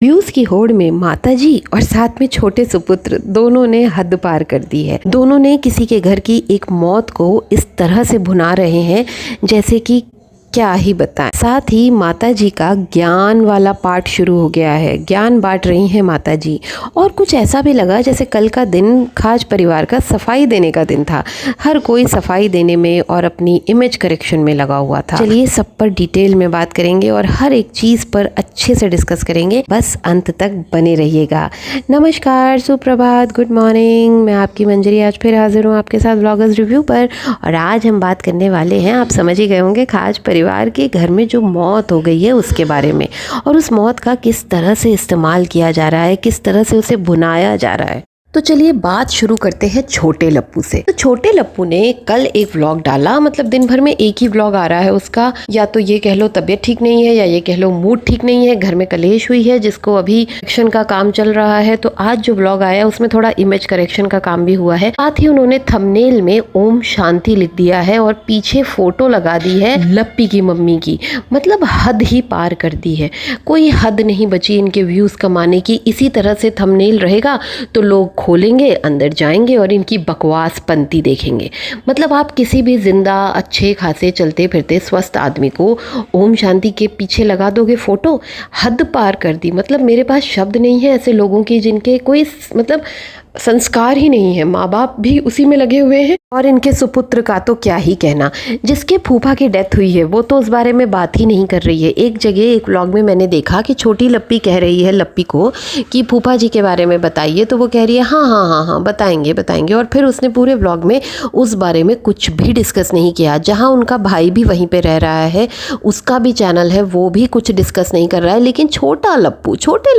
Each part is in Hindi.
व्यूज की होड़ में माताजी और साथ में छोटे सुपुत्र दोनों ने हद पार कर दी है। दोनों ने किसी के घर की एक मौत को इस तरह से भुना रहे हैं जैसे कि क्या ही बताएं। साथ ही माताजी का ज्ञान वाला पाठ शुरू हो गया है, ज्ञान बांट रही हैं माताजी। और कुछ ऐसा भी लगा जैसे कल का दिन खाज परिवार का सफाई देने का दिन था। हर कोई सफाई देने में और अपनी इमेज करेक्शन में लगा हुआ था। चलिए सब पर डिटेल में बात करेंगे और हर एक चीज़ पर अच्छे से डिस्कस करेंगे, बस अंत तक बने रहिएगा। नमस्कार, सुप्रभात, गुड मॉर्निंग। मैं आपकी मंजरी आज फिर हाजिर हूँ आपके साथ व्लॉगर्स रिव्यू पर। और आज हम बात करने वाले हैं, आप समझ ही गए होंगे, खाज परिवार के घर में जो मौत हो गई है उसके बारे में, और उस मौत का किस तरह से इस्तेमाल किया जा रहा है, किस तरह से उसे भुनाया जा रहा है। तो चलिए बात शुरू करते हैं छोटे लप्पू से। तो छोटे लप्पू ने कल एक व्लॉग डाला, मतलब दिन भर में एक ही व्लॉग आ रहा है उसका। या तो ये कह लो तबीयत ठीक नहीं है, या ये कह लो मूड ठीक नहीं है, घर में कलेश हुई है जिसको अभी करेक्शन का काम चल रहा है। तो आज जो व्लॉग आया उसमें थोड़ा इमेज करेक्शन का काम भी हुआ है। साथ ही उन्होंने थंबनेल में ओम शांति लिख दिया है और पीछे फोटो लगा दी है लप्पी की मम्मी की। मतलब हद ही पार कर दी है, कोई हद नहीं बची इनके व्यूज कमाने की। इसी तरह से थंबनेल रहेगा तो लोग खोलेंगे, अंदर जाएंगे और इनकी बकवास पंती देखेंगे। मतलब आप किसी भी जिंदा अच्छे खासे चलते फिरते स्वस्थ आदमी को ओम शांति के पीछे लगा दोगे फोटो, हद पार कर दी। मतलब मेरे पास शब्द नहीं है ऐसे लोगों की जिनके कोई मतलब संस्कार ही नहीं है। माँ बाप भी उसी में लगे हुए हैं और इनके सुपुत्र का तो क्या ही कहना। जिसके फूफा की डेथ हुई है वो तो उस बारे में बात ही नहीं कर रही है। एक जगह एक व्लॉग में मैंने देखा कि छोटी लप्पी कह रही है लप्पी को कि फूफा जी के बारे में बताइए, तो वो कह रही है हाँ हाँ हाँ हाँ बताएंगे बताएंगे। और फिर उसने पूरे व्लॉग में उस बारे में कुछ भी डिस्कस नहीं किया। जहाँ उनका भाई भी वहीं पर रह रहा है, उसका भी चैनल है, वो भी कुछ डिस्कस नहीं कर रहा है। लेकिन छोटे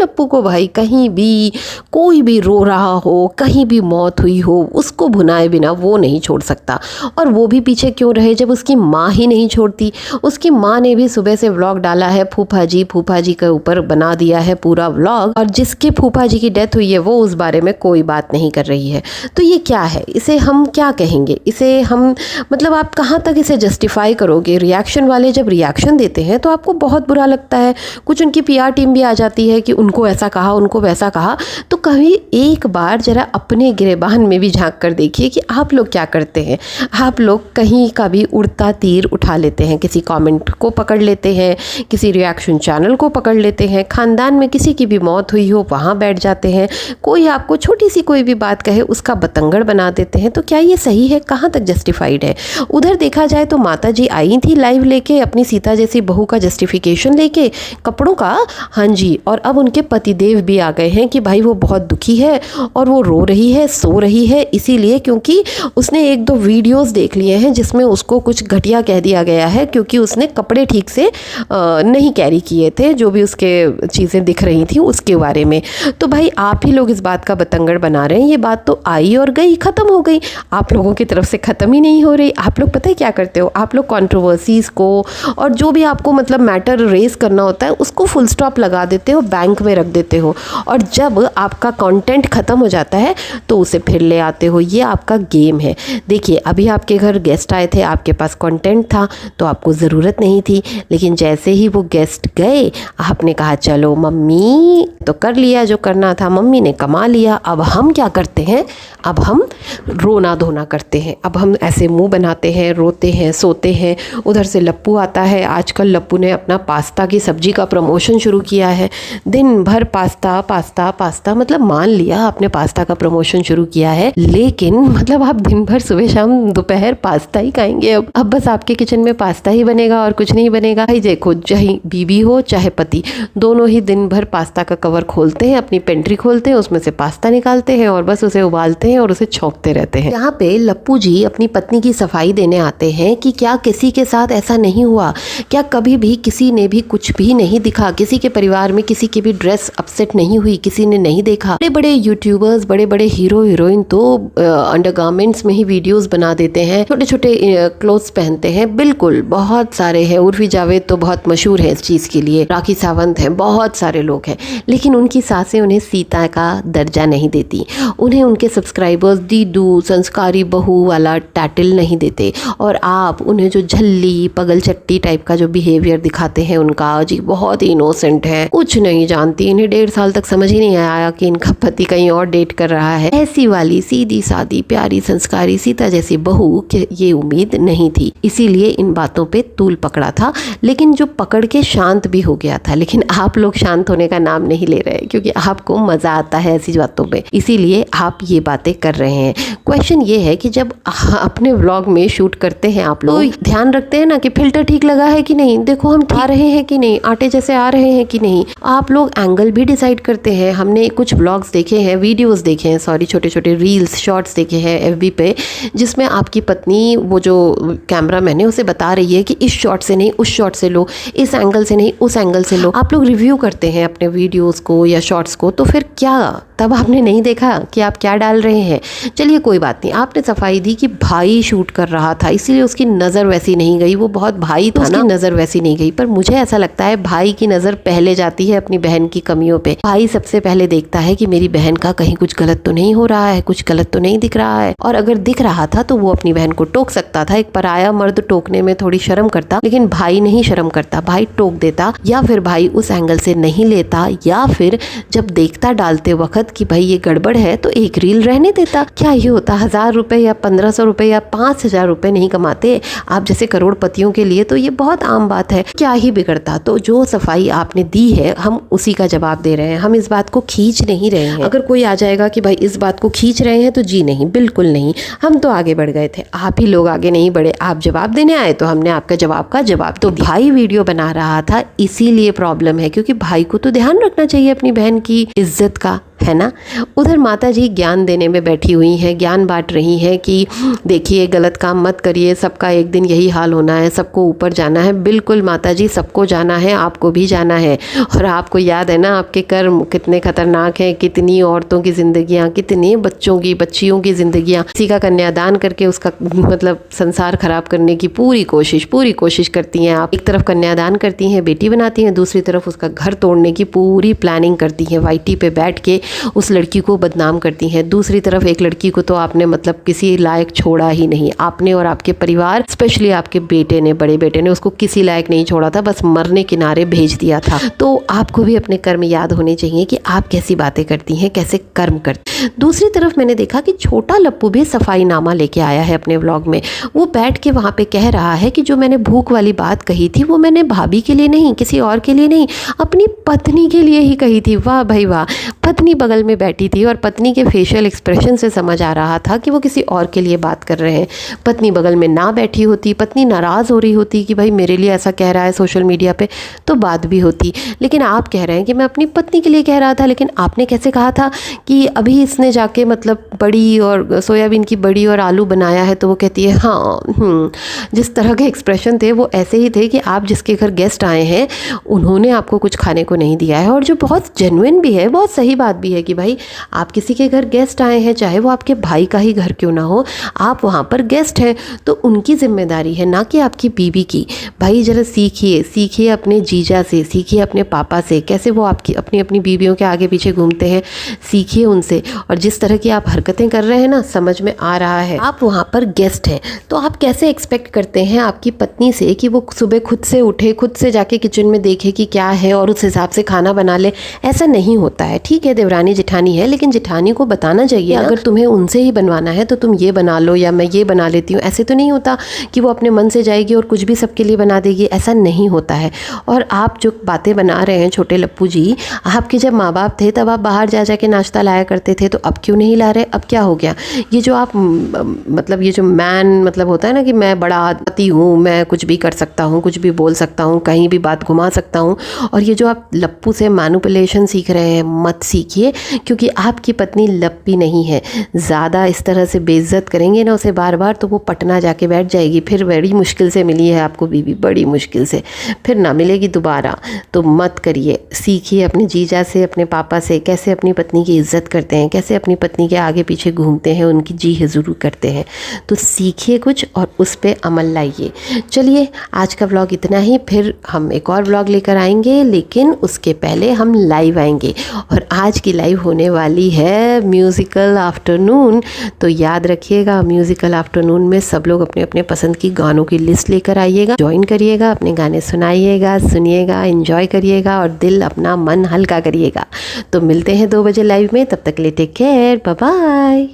लप्पू को भाई कहीं भी कोई भी रो रहा हो, कहीं भी मौत हुई हो, उसको भुनाए बिना वो नहीं छोड़ सकता। और वो भी पीछे क्यों रहे जब उसकी माँ ही नहीं छोड़ती। उसकी माँ ने भी सुबह से व्लॉग डाला है, फूफा जी के ऊपर बना दिया है पूरा व्लॉग। और जिसके फूफा जी की डेथ हुई है वो उस बारे में कोई बात नहीं कर रही है। तो ये क्या है, इसे हम क्या कहेंगे, इसे हम मतलब आप कहाँ तक इसे जस्टिफाई करोगे। रिएक्शन वाले जब रिएक्शन देते हैं तो आपको बहुत बुरा लगता है। कुछ उनकी PR टीम भी आ जाती है कि उनको ऐसा कहा, उनको वैसा कहा। तो कभी एक बार जरा अपने गिरेबान में भी झांक कर देखिए कि आप लोग क्या करते हैं। आप लोग कहीं का भी उड़ता तीर उठा लेते हैं, किसी कमेंट को पकड़ लेते हैं, किसी रिएक्शन चैनल को पकड़ लेते हैं, खानदान में किसी की भी मौत हुई हो वहाँ बैठ जाते हैं। कोई आपको छोटी सी कोई भी बात कहे उसका बतंगड़ बना देते हैं। तो क्या ये सही है, कहाँ तक जस्टिफाइड है। उधर देखा जाए तो माता जी आई थी लाइव लेके अपनी सीता जैसी बहू का जस्टिफिकेशन लेके कपड़ों का, हाँ जी। और अब उनके पतिदेव भी आ गए हैं कि भाई वो बहुत दुखी है और वो रो रही है, सो रही है, इसीलिए क्योंकि उसने 1-2 वीडियोस देख लिए हैं जिसमें उसको कुछ घटिया कह दिया गया है क्योंकि उसने कपड़े ठीक से नहीं कैरी किए थे, जो भी उसके चीज़ें दिख रही थी उसके बारे में। तो भाई आप ही लोग इस बात का बतंगड़ बना रहे हैं। ये बात तो आई और गई, ख़त्म हो गई, आप लोगों की तरफ से ख़त्म ही नहीं हो रही। आप लोग पता है क्या करते हो, आप लोग कंट्रोवर्सीज़ को और जो भी आपको मतलब मैटर रेस करना होता है उसको फुल स्टॉप लगा देते हो, बैंक में रख देते हो। और जब आपका कंटेंट ख़त्म हो जाता है तो उसे फिर ले आते हो। ये आपका गेम है। देखिए अभी आपके घर गेस्ट आए थे, आपके पास कंटेंट था तो आपको ज़रूरत नहीं थी। लेकिन जैसे ही वो गेस्ट गए आपने कहा चलो मम्मी तो कर लिया जो करना था, मम्मी ने कमा लिया। अब हम क्या करते हैं, अब हम रोना धोना करते हैं। अब हम ऐसे मुंह बनाते हैं, रोते हैं, सोते हैं। उधर से लप्पू आता है। आजकल लप्पू ने अपना पास्ता की सब्जी का प्रमोशन शुरू किया है। दिन भर पास्ता पास्ता पास्ता, मतलब मान लिया आपने पास्ता का प्रमोशन शुरू किया है, लेकिन मतलब आप दिन भर सुबह शाम दोपहर पास्ता ही खाएंगे। अब बस आपके किचन में पास्ता ही बनेगा और कुछ नहीं बनेगा। भाई देखो, चाहे बीवी हो चाहे पति, दोनों ही दिन भर पास्ता का कवर खोलते हैं, अपनी पेंट्री खोलते हैं, उसमें से पास्ता निकालते हैं और बस उसे उबालते हैं और उसे छौंकते रहते हैं। यहाँ पे लप्पू जी अपनी पत्नी की सफाई देने आते हैं कि क्या किसी के साथ ऐसा नहीं हुआ, क्या कभी भी किसी ने भी कुछ भी नहीं दिखा, किसी के परिवार में किसी की भी ड्रेस अपसेट नहीं हुई, किसी ने नहीं देखा। बड़े बड़े यूट्यूबर्स, बड़े बड़े हीरो हीरोइन तो अंडरगारमेंट्स में ही वीडियोस बना देते हैं, छोटे छोटे क्लोथ्स पहनते हैं। बिल्कुल बहुत सारे हैं, उर्फी जावेद तो बहुत मशहूर है इस चीज़ के लिए, राखी सावंत हैं, बहुत सारे लोग हैं। लेकिन उनकी सासें उन्हें सीता का दर्जा नहीं देती, उन्हें उनके सब्सक्राइबर्स दीदू संस्कारी बहू वाला टाइटल नहीं देते। और आप उन्हें जो झल्ली पगल चट्टी टाइप का जो बिहेवियर दिखाते हैं उनका, जी बहुत इनोसेंट है, कुछ नहीं जानती, इन्हें 1.5 साल तक समझ ही नहीं आया कि इनका पति कहीं और डेट कर रहा है, ऐसी वाली सीधी सादी प्यारी संस्कारी सीता जैसी बहू कि ये उम्मीद नहीं थी। इसीलिए इन बातों पे तूल पकड़ा था, लेकिन जो पकड़ के शांत भी हो गया था। लेकिन आप लोग शांत होने का नाम नहीं ले रहे, क्योंकि आपको मजा आता है ऐसी बातों पे, इसीलिए आप ये बातें कर रहे हैं। क्वेश्चन ये है कि जब अपने व्लॉग में शूट करते हैं आप लोग, तो ध्यान रखते हैं ना कि फिल्टर ठीक लगा है कि नहीं, देखो हम आ रहे हैं कि नहीं, आटे जैसे आ रहे हैं कि नहीं। आप लोग एंगल भी डिसाइड करते हैं। हमने कुछ व्लॉग्स देखे हैं, वीडियोस देखे हैं, सॉरी छोटे छोटे रील्स शॉर्ट्स देखे हैं FB पे, जिसमें आपकी पत्नी वो जो कैमरा मैन है उसे बता रही है कि इस शॉट से नहीं उस शॉट से लो, इस एंगल से नहीं उस एंगल से लो। आप लोग रिव्यू करते हैं अपने वीडियोस को या शॉर्ट्स को, तो फिर क्या तब आपने नहीं देखा कि आप क्या डाल रहे हैं? चलिए कोई बात नहीं, आपने सफाई दी कि भाई शूट कर रहा था इसीलिए उसकी नज़र वैसी नहीं गई, वो बहुत भाई था ना, नज़र वैसी नहीं गई। पर मुझे ऐसा लगता है भाई की नज़र पहले जाती है अपनी बहन की कमियों पे। भाई सबसे पहले देखता है कि मेरी बहन का कहीं कुछ गलत तो नहीं हो रहा है, कुछ गलत तो नहीं दिख रहा है। और अगर दिख रहा था तो वो अपनी बहन को टोक सकता था। एक पराया मर्द टोकने में थोड़ी शर्म करता, लेकिन भाई नहीं शर्म करता, भाई टोक देता, या फिर भाई उस एंगल से नहीं लेता, या फिर जब देखता डालते वक्त कि भाई ये गड़बड़ है तो एक रील रहने देता। क्या ये होता 1000 रुपए या 1500 रुपए या 5000 रुपए नहीं कमाते आप जैसे करोड़पतियों के लिए, तो ये बहुत आम बात है, क्या ही बिगड़ता। तो जो सफाई आपने दी है हम उसी का जवाब दे रहे हैं, हम इस बात को खींच नहीं रहे हैं। अगर कोई आ जाएगा कि भाई इस बात को खींच रहे हैं तो जी नहीं, बिल्कुल नहीं, हम तो आगे बढ़ गए थे, आप ही लोग आगे नहीं बढ़े। आप जवाब देने आए तो हमने आपका जवाब का जवाब तो भाई वीडियो बना रहा था इसीलिए प्रॉब्लम है, क्योंकि भाई को तो ध्यान रखना चाहिए अपनी बहन की इज्जत का, है ना। उधर माता जी ज्ञान देने में बैठी हुई हैं, ज्ञान बांट रही हैं कि देखिए गलत काम मत करिए, सबका एक दिन यही हाल होना है, सबको ऊपर जाना है। बिल्कुल माता जी, सबको जाना है, आपको भी जाना है। और आपको याद है ना आपके कर्म कितने खतरनाक हैं, कितनी औरतों की जिंदगियां, कितने बच्चों की बच्चियों की जिंदगियां, किसी का कन्यादान करके उसका मतलब संसार खराब करने की पूरी कोशिश करती हैं आप। एक तरफ कन्यादान करती हैं, बेटी बनाती हैं, दूसरी तरफ उसका घर तोड़ने की पूरी प्लानिंग करती हैं, वाईटी पे बैठ के उस लड़की को बदनाम करती हैं। दूसरी तरफ एक लड़की को तो आपने मतलब किसी लायक छोड़ा ही नहीं, आपने और आपके परिवार, स्पेशली आपके बेटे ने, बड़े बेटे ने उसको किसी लायक नहीं छोड़ा था, बस मरने किनारे भेज दिया था। तो आपको भी अपने कर्म याद होने चाहिए कि आप कैसी बातें करती हैं, कैसे कर्म करती। दूसरी तरफ मैंने देखा कि छोटा लप्पू भी सफाई नामा लेके आया है अपने व्लॉग में। वो बैठ के वहाँ पे कह रहा है कि जो मैंने भूख वाली बात कही थी वो मैंने भाभी के लिए नहीं, किसी और के लिए नहीं, अपनी पत्नी के लिए ही कही थी। वाह भाई वाह, पत्नी बगल में बैठी थी और पत्नी के फेशियल एक्सप्रेशन से समझ आ रहा था कि वो किसी और के लिए बात कर रहे हैं। पत्नी बगल में ना बैठी होती, पत्नी नाराज़ हो रही होती कि भाई मेरे लिए ऐसा कह रहा है सोशल मीडिया पे, तो बात भी होती। लेकिन आप कह रहे हैं कि मैं अपनी पत्नी के लिए कह रहा था, लेकिन आपने कैसे कहा था कि अभी इसने जाके मतलब बड़ी और सोयाबीन की बड़ी और आलू बनाया है, तो वो कहती है हाँ। जिस तरह के एक्सप्रेशन थे वो ऐसे ही थे कि आप जिसके घर गेस्ट आए हैं उन्होंने आपको कुछ खाने को नहीं दिया है। और जो बहुत जेन्युइन भी है, बहुत सही बात भी है कि भाई आप किसी के घर गेस्ट आए हैं, चाहे वो आपके भाई का ही घर क्यों ना हो, आप वहाँ पर गेस्ट हैं तो उनकी जिम्मेदारी है, ना कि आपकी बीवी की। भाई जरा सीखिए अपने जीजा से, सीखिए अपने पापा से, कैसे वो आपकी अपनी बीवियों के आगे पीछे घूमते हैं, सीखिए उनसे। और जिस तरह की आप हरकतें कर रहे हैं ना, समझ में आ रहा है आप वहाँ पर गेस्ट हैं, तो आप कैसे एक्सपेक्ट करते हैं आपकी पत्नी से कि वो सुबह खुद से उठे, खुद से जाके किचन में देखे कि क्या है और उस हिसाब से खाना बना ले। ऐसा नहीं होता है। ठीक है देवरानी जेठानी है, लेकिन जेठानी को बताना चाहिए अगर तुम्हें उनसे ही बनवाना है तो तुम ये बना लो या मैं ये बना लेती हूँ। ऐसे तो नहीं होता कि वो अपने मन से जाएगी और कुछ भी सबके लिए बना देगी, ऐसा नहीं होता है। और आप जो बातें बना रहे हैं छोटे लप्पू जी, आपके जब माँ बाप थे तब आप बाहर जा के नाश्ता लाया करते थे, तो अब क्यों नहीं ला रहे? अब क्या हो गया? ये जो आप मतलब ये जो मैन मतलब होता है ना कि मैं बड़ा आती हूँ, मैं कुछ भी कर सकता हूँ, कुछ भी बोल सकता हूँ, कहीं भी बात घुमा सकता हूँ, और ये जो आप लप्पू से मैनिपुलेशन सीख रहे हैं, मत सीखिए, क्योंकि आपकी पत्नी लप्पी नहीं है। ज़्यादा इस तरह से बेइज्जत करेंगे ना उसे बार बार, तो वो पटना जाके बैठ जाएगी। फिर बड़ी मुश्किल से मिली है आपको बीवी, बड़ी मुश्किल से, फिर ना मिलेगी दोबारा। तो मत करिए, सीखिए अपने जीजा से, अपने पापा से, कैसे अपनी पत्नी की इज्जत करते हैं, कैसे अपनी पत्नी के आगे पीछे घूमते हैं, उनकी जी हुजूर करते हैं। तो सीखिए कुछ और उस पर अमल लाइए। चलिए आज का व्लॉग इतना ही, फिर हम एक और व्लॉग लेकर आएंगे, लेकिन उसके पहले हम लाइव आएंगे। और आज की लाइव होने वाली है म्यूज़िकल आफ्टरनून। तो याद रखिएगा, म्यूज़िकल आफ्टरनून में सब लोग अपने अपने पसंद की गानों की लिस्ट लेकर आइएगा, ज्वाइन करिएगा, अपने गाने सुनाइएगा, सुनिएगा, एंजॉय करिएगा और दिल अपना मन हल्का करिएगा। तो मिलते हैं 2 बजे लाइव में, तब तक के लिए टेक केयर, बाय बाय।